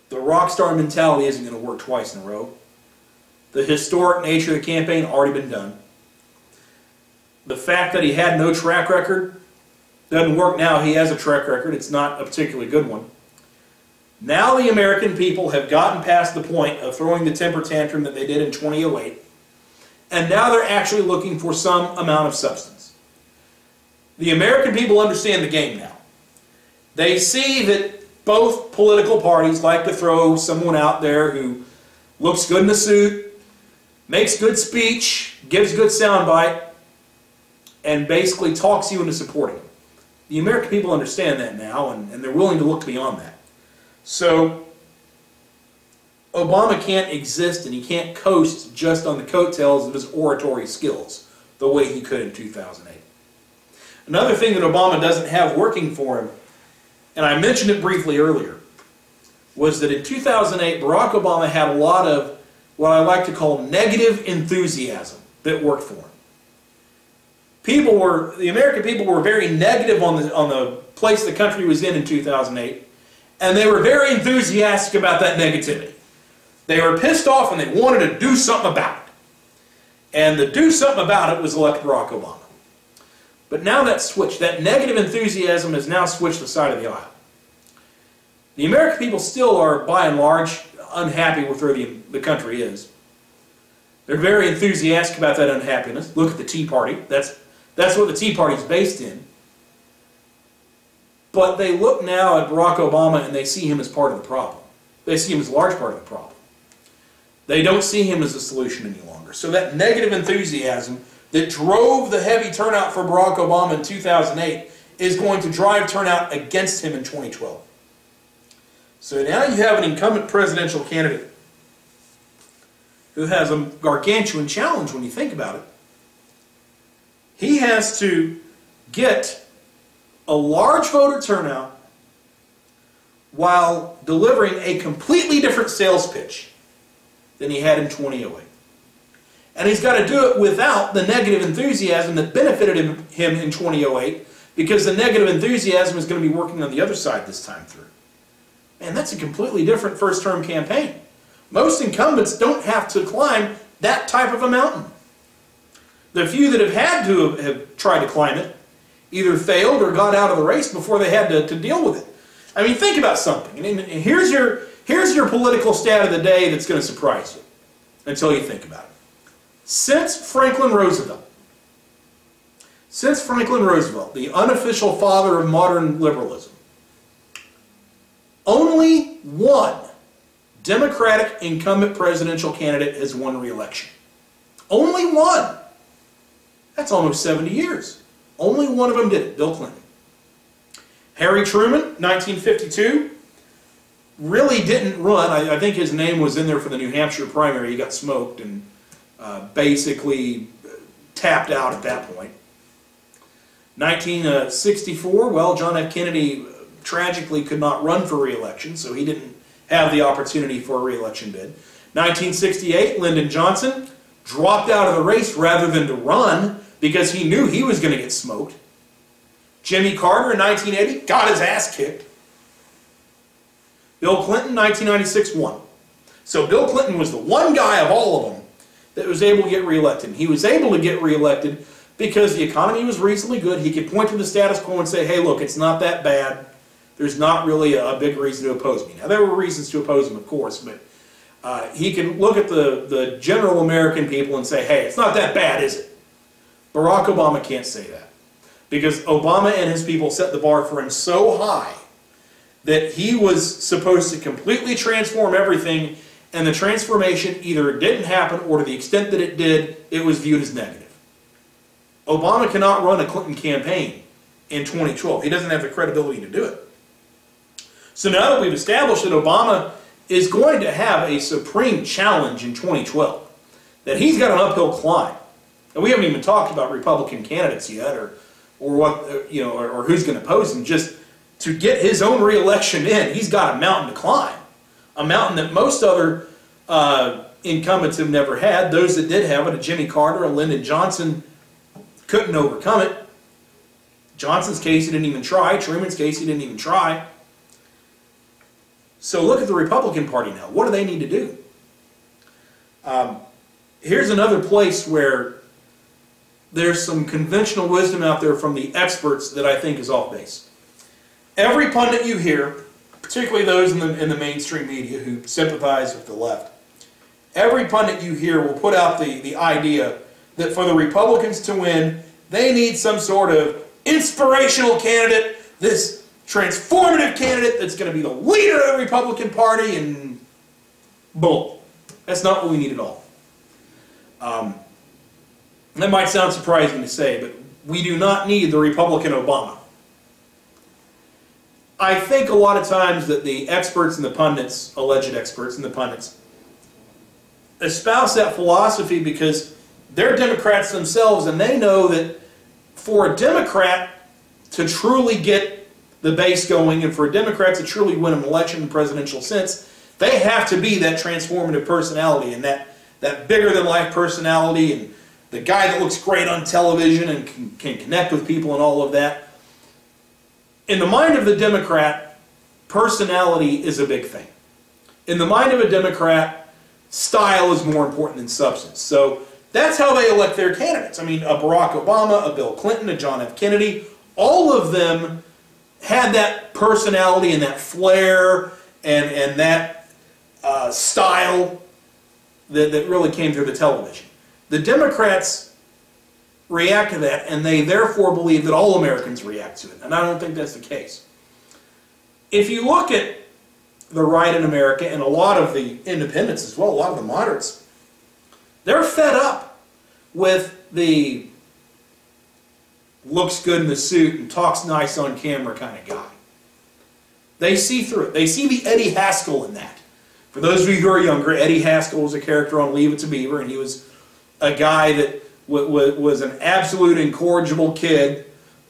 The rock star mentality isn't going to work twice in a row. The historic nature of the campaign already been done. The fact that he had no track record doesn't work now. He has a track record. It's not a particularly good one. Now the American people have gotten past the point of throwing the temper tantrum that they did in 2008, and now they're actually looking for some amount of substance. The American people understand the game now. They see that both political parties like to throw someone out there who looks good in a suit, makes good speech, gives good soundbite, and basically talks you into supporting him. The American people understand that now, and they're willing to look beyond that. So Obama can't exist and he can't coast just on the coattails of his oratory skills the way he could in 2008. Another thing that Obama doesn't have working for him, and I mentioned it briefly earlier, was that in 2008 Barack Obama had a lot of what I like to call negative enthusiasm that worked for him. The American people were very negative on the place the country was in 2008, and they were very enthusiastic about that negativity. They were pissed off and they wanted to do something about it. And the do something about it was elect Barack Obama. But now that's switched. That negative enthusiasm has now switched the side of the aisle. The American people still are, by and large, unhappy with where the country is. They're very enthusiastic about that unhappiness. Look at the Tea Party. That's what the Tea Party is based in. But they look now at Barack Obama and they see him as part of the problem. They see him as a large part of the problem. They don't see him as a solution any longer. So that negative enthusiasm that drove the heavy turnout for Barack Obama in 2008 is going to drive turnout against him in 2012. So now you have an incumbent presidential candidate who has a gargantuan challenge when you think about it. He has to get a large voter turnout while delivering a completely different sales pitch than he had in 2008. And he's got to do it without the negative enthusiasm that benefited him in 2008, because the negative enthusiasm is going to be working on the other side this time through. Man, that's a completely different first-term campaign. Most incumbents don't have to climb that type of a mountain. The few that have had to have tried to climb it either failed or got out of the race before they had to deal with it. I mean, think about something. And here's your political stat of the day that's going to surprise you until you think about it. Since Franklin Roosevelt, the unofficial father of modern liberalism, only one Democratic incumbent presidential candidate has won re-election. Only one. That's almost 70 years. Only one of them did it, Bill Clinton. Harry Truman, 1952, really didn't run. I think his name was in there for the New Hampshire primary. He got smoked and basically tapped out at that point. 1964, well, John F. Kennedy tragically could not run for re-election, so he didn't have the opportunity for a re-election bid. 1968, Lyndon Johnson dropped out of the race rather than to run because he knew he was going to get smoked. Jimmy Carter in 1980 got his ass kicked. Bill Clinton, 1996, won. So Bill Clinton was the one guy of all of them that was able to get reelected. He was able to get reelected because the economy was reasonably good. He could point to the status quo and say, hey, look, it's not that bad. There's not really a big reason to oppose me. Now, there were reasons to oppose him, of course, but he can look at the general American people and say, hey, it's not that bad, is it? Barack Obama can't say that, because Obama and his people set the bar for him so high that he was supposed to completely transform everything, and the transformation either didn't happen, or to the extent that it did, it was viewed as negative. Obama cannot run a Clinton campaign in 2012. He doesn't have the credibility to do it. So now that we've established that Obama is going to have a supreme challenge in 2012, that he's got an uphill climb, and we haven't even talked about Republican candidates yet, or what or who's going to oppose him. Just to get his own re-election in, he's got a mountain to climb, a mountain that most other incumbents have never had. Those that did have it, a Jimmy Carter, a Lyndon Johnson, couldn't overcome it. Johnson's case, he didn't even try. Truman's case, he didn't even try. So look at the Republican Party now. What do they need to do? Here's another place where there's some conventional wisdom out there from the experts that I think is off base. Every pundit you hear, particularly those in the mainstream media who sympathize with the left, every pundit you hear will put out the idea that for the Republicans to win, they need some sort of inspirational candidate, this transformative candidate that's going to be the leader of the Republican Party, and boom. That's not what we need at all. That might sound surprising to say, but we do not need the Republican Obama. I think a lot of times that the experts and the pundits, alleged experts and the pundits, espouse that philosophy because they're Democrats themselves, and they know that for a Democrat to truly get the base going and for a Democrat to truly win an election in the presidential sense, they have to be that transformative personality and that bigger-than-life personality and the guy that looks great on television and can connect with people and all of that. In the mind of the Democrat, personality is a big thing. In the mind of a Democrat, style is more important than substance. So that's how they elect their candidates. I mean, a Barack Obama, a Bill Clinton, a John F. Kennedy, all of them had that personality and that flair and that style that really came through the television. The Democrats react to that, and they therefore believe that all Americans react to it, and I don't think that's the case. If you look at the right in America, and a lot of the independents as well, a lot of the moderates, they're fed up with the looks good in the suit and talks nice on camera kind of guy. They see through it. They see the Eddie Haskell in that. For those of you who are younger, Eddie Haskell was a character on Leave It to Beaver, and he was a guy that was an absolute incorrigible kid,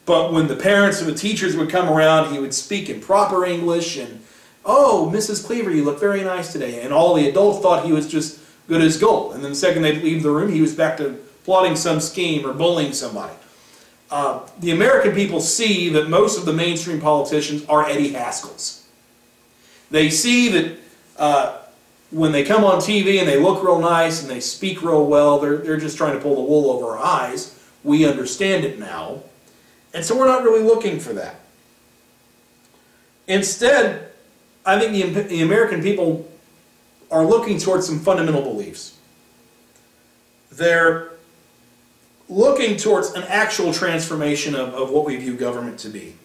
but when the parents or the teachers would come around, he would speak in proper English, and, oh, Mrs. Cleaver, you look very nice today, and all the adults thought he was just good as gold. And then the second they'd leave the room, he was back to plotting some scheme or bullying somebody. The American people see that most of the mainstream politicians are Eddie Haskells. They see that when they come on TV and they look real nice and they speak real well, they're just trying to pull the wool over our eyes. We understand it now. And so we're not really looking for that. Instead, I think the American people are looking towards some fundamental beliefs. They're looking towards an actual transformation of what we view government to be.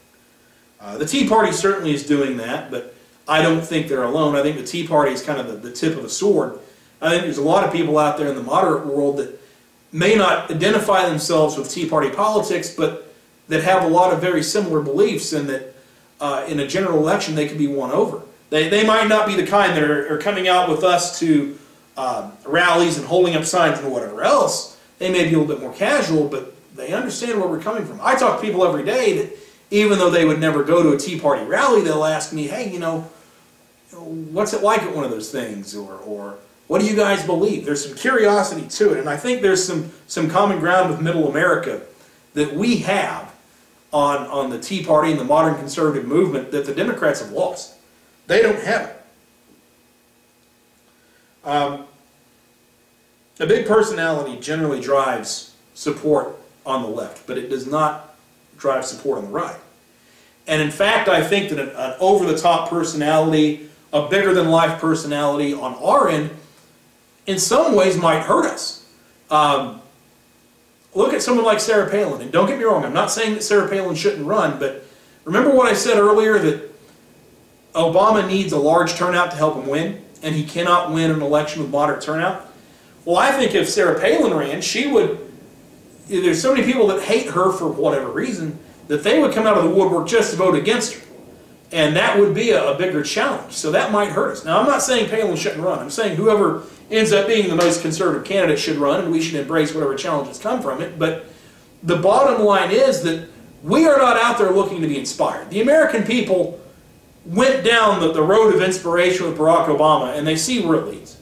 The Tea Party certainly is doing that, but I don't think they're alone. I think the Tea Party is kind of the tip of the sword. I think there's a lot of people out there in the moderate world that may not identify themselves with Tea Party politics, but that have a lot of very similar beliefs, and that in a general election they could be won over. They might not be the kind that are coming out with us to rallies and holding up signs and whatever else. They may be a little bit more casual, but they understand where we're coming from. I talk to people every day that even though they would never go to a Tea Party rally, they'll ask me, hey, you know, what's it like at one of those things? Or what do you guys believe? There's some curiosity to it, and I think there's some common ground with Middle America that we have on the Tea Party and the modern conservative movement that the Democrats have lost. They don't have it. A big personality generally drives support on the left, but it does not drive support on the right. And in fact, I think that an over-the-top personality, a bigger-than-life personality on our end, in some ways might hurt us. Look at someone like Sarah Palin, and don't get me wrong, I'm not saying that Sarah Palin shouldn't run, but remember what I said earlier, that Obama needs a large turnout to help him win, and he cannot win an election with moderate turnout? Well, I think if Sarah Palin ran, she would, there's so many people that hate her for whatever reason, that they would come out of the woodwork just to vote against her. And that would be a bigger challenge. So that might hurt us. Now, I'm not saying Palin shouldn't run. I'm saying whoever ends up being the most conservative candidate should run, and we should embrace whatever challenges come from it. But the bottom line is that we are not out there looking to be inspired. The American people went down the road of inspiration with Barack Obama, and they see where it leads.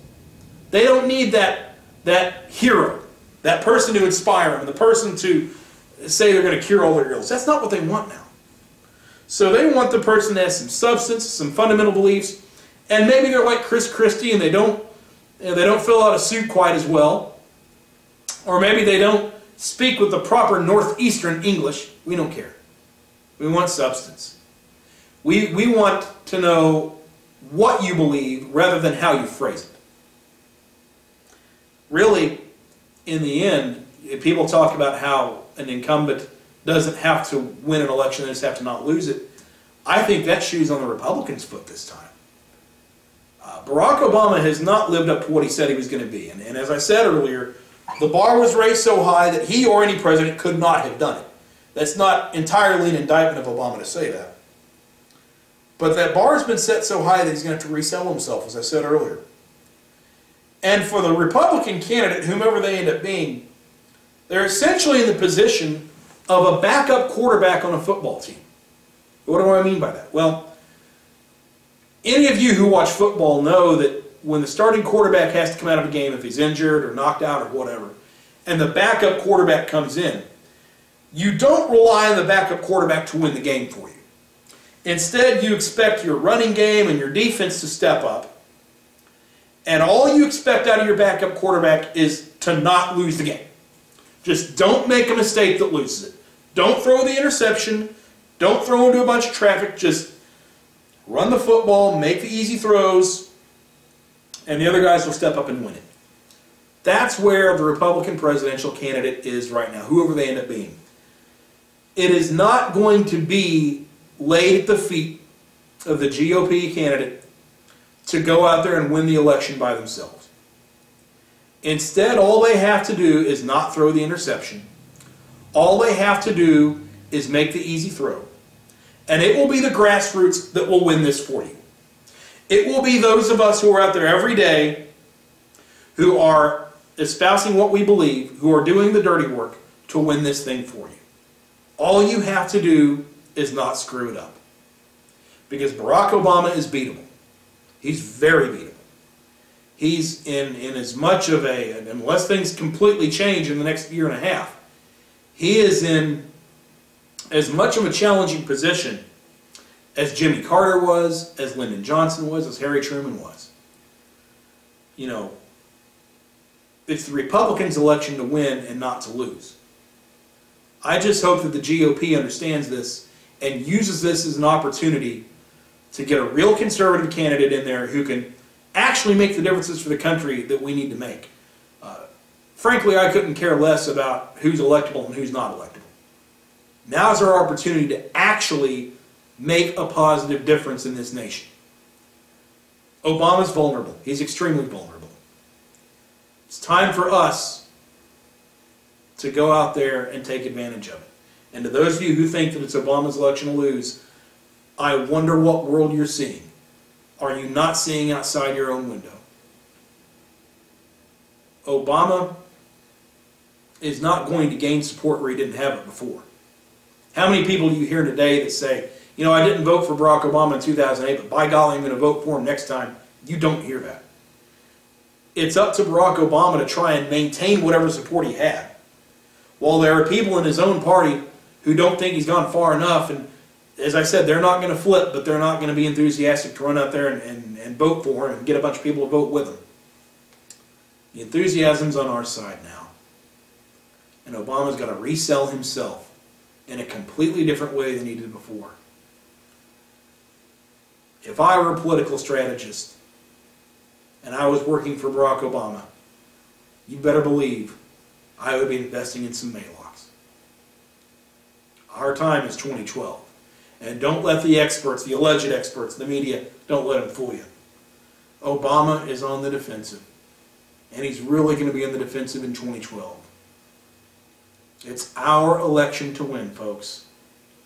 They don't need that hero, that person to inspire them, the person to say they're going to cure all their ills. That's not what they want now. So they want the person that has some substance, some fundamental beliefs, and maybe they're like Chris Christie and they don't fill out a suit quite as well, or maybe they don't speak with the proper Northeastern English. We don't care. We want substance. We want to know what you believe rather than how you phrase it. Really, in the end, if people talk about how an incumbent doesn't have to win an election, they just have to not lose it. I think that shoe's on the Republicans' foot this time. Barack Obama has not lived up to what he said he was going to be. And as I said earlier, the bar was raised so high that he or any president could not have done it. That's not entirely an indictment of Obama to say that. But that bar has been set so high that he's going to have to resell himself, as I said earlier. And for the Republican candidate, whomever they end up being, they're essentially in the position of a backup quarterback on a football team. What do I mean by that? Well, any of you who watch football know that when the starting quarterback has to come out of a game, if he's injured or knocked out or whatever, and the backup quarterback comes in, you don't rely on the backup quarterback to win the game for you. Instead, you expect your running game and your defense to step up, and all you expect out of your backup quarterback is to not lose the game. Just don't make a mistake that loses it. Don't throw the interception. Don't throw into a bunch of traffic. Just run the football, make the easy throws, and the other guys will step up and win it. That's where the Republican presidential candidate is right now, whoever they end up being. It is not going to be laid at the feet of the GOP candidate to go out there and win the election by themselves. Instead, all they have to do is not throw the interception. All they have to do is make the easy throw. And it will be the grassroots that will win this for you. It will be those of us who are out there every day who are espousing what we believe, who are doing the dirty work to win this thing for you. All you have to do is not screw it up. Because Barack Obama is beatable. He's very beatable. He's in as much of a, unless things completely change in the next year and a half, he is in as much of a challenging position as Jimmy Carter was, as Lyndon Johnson was, as Harry Truman was. You know, it's the Republicans' election to win and not to lose. I just hope that the GOP understands this and uses this as an opportunity to get a real conservative candidate in there who can actually make the differences for the country that we need to make. Frankly, I couldn't care less about who's electable and who's not electable. Now's our opportunity to actually make a positive difference in this nation. Obama's vulnerable. He's extremely vulnerable. It's time for us to go out there and take advantage of it. And to those of you who think that it's Obama's election to lose, I wonder what world you're seeing. Are you not seeing outside your own window? Obama is not going to gain support where he didn't have it before. How many people do you hear today that say, you know, I didn't vote for Barack Obama in 2008, but by golly, I'm going to vote for him next time? You don't hear that. It's up to Barack Obama to try and maintain whatever support he had. While there are people in his own party who don't think he's gone far enough, and as I said, they're not going to flip, but they're not going to be enthusiastic to run out there and vote for him and get a bunch of people to vote with him. The enthusiasm's on our side now. And Obama's got to resell himself in a completely different way than he did before. If I were a political strategist and I was working for Barack Obama, you better believe I would be investing in some Maylocks. Our time is 2012. And don't let the experts, the alleged experts, the media, don't let them fool you. Obama is on the defensive. And he's really going to be on the defensive in 2012. It's our election to win, folks.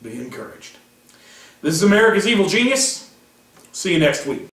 Be encouraged. This is America's Evil Genius. See you next week.